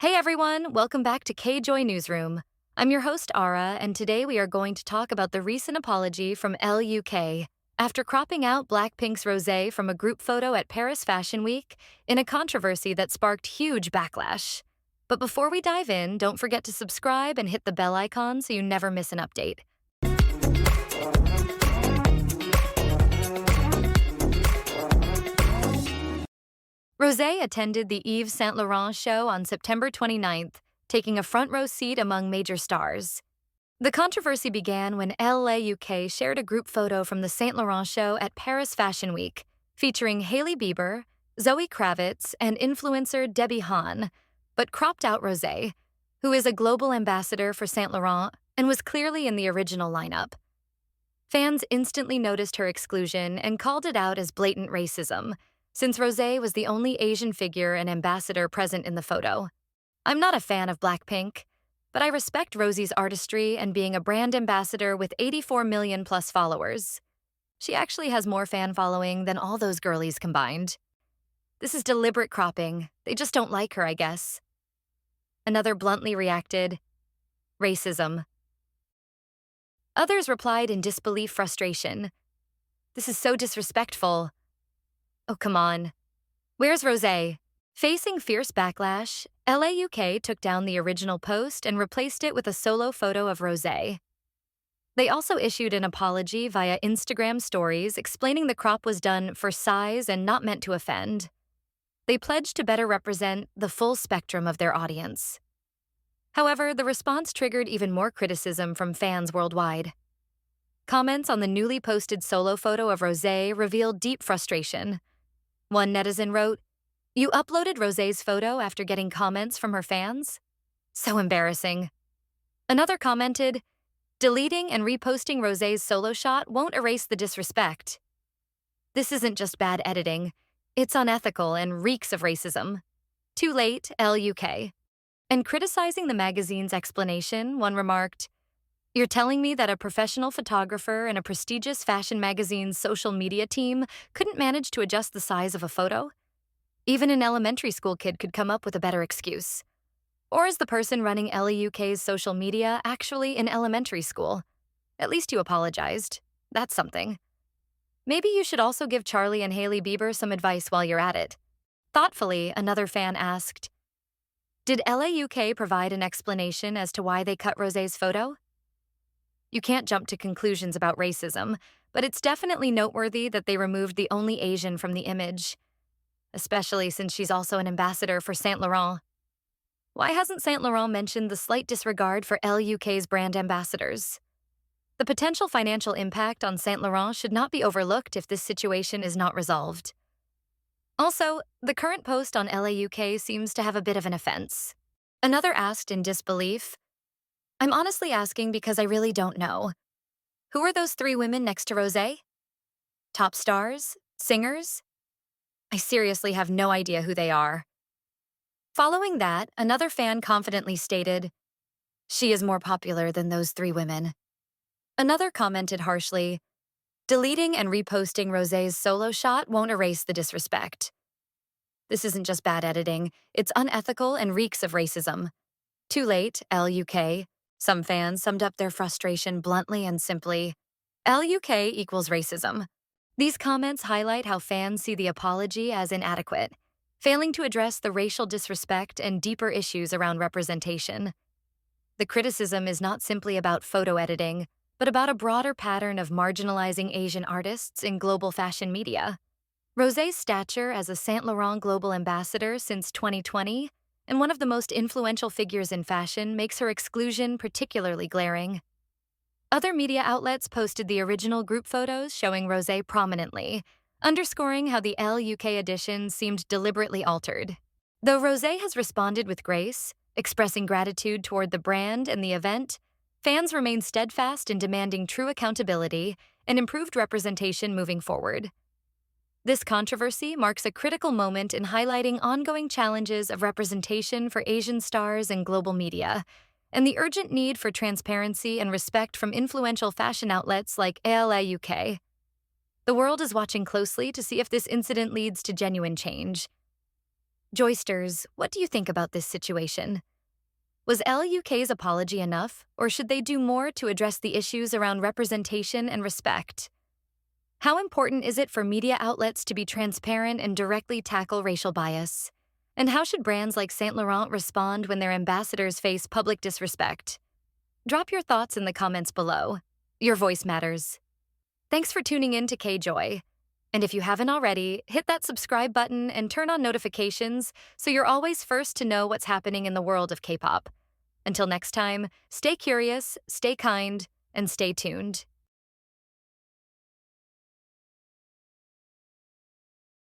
Hey everyone, welcome back to K-Joy Newsroom. I'm your host Ara, and today we are going to talk about the recent apology from ELLE UK after cropping out BLACKPINK's Rosé from a group photo at Paris Fashion Week in a controversy that sparked huge backlash. But before we dive in, don't forget to subscribe and hit the bell icon so you never miss an update. Rosé attended the Saint Laurent show on September 29th, taking a front-row seat among major stars. The controversy began when ELLE UK shared a group photo from the Saint Laurent show at Paris Fashion Week, featuring Hailey Bieber, Zoë Kravitz, and influencer Debbie Han, but cropped out Rosé, who is a global ambassador for Saint Laurent and was clearly in the original lineup. Fans instantly noticed her exclusion and called it out as blatant racism, since Rosé was the only Asian figure and ambassador present in the photo. I'm not a fan of BLACKPINK, but I respect Rosie's artistry and being a brand ambassador with 84 million plus followers. She actually has more fan following than all those girlies combined. This is deliberate cropping. They just don't like her, I guess. Another bluntly reacted, racism. Others replied in disbelief frustration. This is so disrespectful. Oh, come on. Where's Rosé? Facing fierce backlash, ELLE UK took down the original post and replaced it with a solo photo of Rosé. They also issued an apology via Instagram stories explaining the crop was done for size and not meant to offend. They pledged to better represent the full spectrum of their audience. However, the response triggered even more criticism from fans worldwide. Comments on the newly posted solo photo of Rosé revealed deep frustration. One netizen wrote, "You uploaded Rosé's photo after getting comments from her fans? So embarrassing." Another commented, "Deleting and reposting Rosé's solo shot won't erase the disrespect. This isn't just bad editing, it's unethical and reeks of racism. Too late, ELLE UK." And criticizing the magazine's explanation, one remarked, "You're telling me that a professional photographer and a prestigious fashion magazine's social media team couldn't manage to adjust the size of a photo? Even an elementary school kid could come up with a better excuse. Or is the person running ELLE UK's social media actually in elementary school? At least you apologized. That's something. Maybe you should also give Charlie and Hailey Bieber some advice while you're at it." Thoughtfully, another fan asked, "Did ELLE UK provide an explanation as to why they cut Rosé's photo?" You can't jump to conclusions about racism, but it's definitely noteworthy that they removed the only Asian from the image, especially since she's also an ambassador for Saint Laurent. Why hasn't Saint Laurent mentioned the slight disregard for ELLE UK's brand ambassadors? The potential financial impact on Saint Laurent should not be overlooked if this situation is not resolved. Also, the current post on ELLE UK seems to have a bit of an offense. Another asked in disbelief, "I'm honestly asking because I really don't know. Who are those three women next to Rosé? Top stars? Singers? I seriously have no idea who they are." Following that, another fan confidently stated, "She is more popular than those three women." Another commented harshly, "Deleting and reposting Rosé's solo shot won't erase the disrespect. This isn't just bad editing, it's unethical and reeks of racism. Too late, ELLE UK." Some fans summed up their frustration bluntly and simply, "ELLE UK equals racism." These comments highlight how fans see the apology as inadequate, failing to address the racial disrespect and deeper issues around representation. The criticism is not simply about photo editing, but about a broader pattern of marginalizing Asian artists in global fashion media. Rosé's stature as a Saint Laurent global ambassador since 2020 and one of the most influential figures in fashion makes her exclusion particularly glaring. Other media outlets posted the original group photos showing Rosé prominently, underscoring how the ELLE UK edition seemed deliberately altered. Though Rosé has responded with grace, expressing gratitude toward the brand and the event, fans remain steadfast in demanding true accountability and improved representation moving forward. This controversy marks a critical moment in highlighting ongoing challenges of representation for Asian stars in global media, and the urgent need for transparency and respect from influential fashion outlets like ELLE UK. The world is watching closely to see if this incident leads to genuine change. Joysters, what do you think about this situation? Was ELLE UK's apology enough, or should they do more to address the issues around representation and respect? How important is it for media outlets to be transparent and directly tackle racial bias? And how should brands like Saint Laurent respond when their ambassadors face public disrespect? Drop your thoughts in the comments below. Your voice matters. Thanks for tuning in to KJoy. And if you haven't already, hit that subscribe button and turn on notifications so you're always first to know what's happening in the world of K-pop. Until next time, stay curious, stay kind, and stay tuned.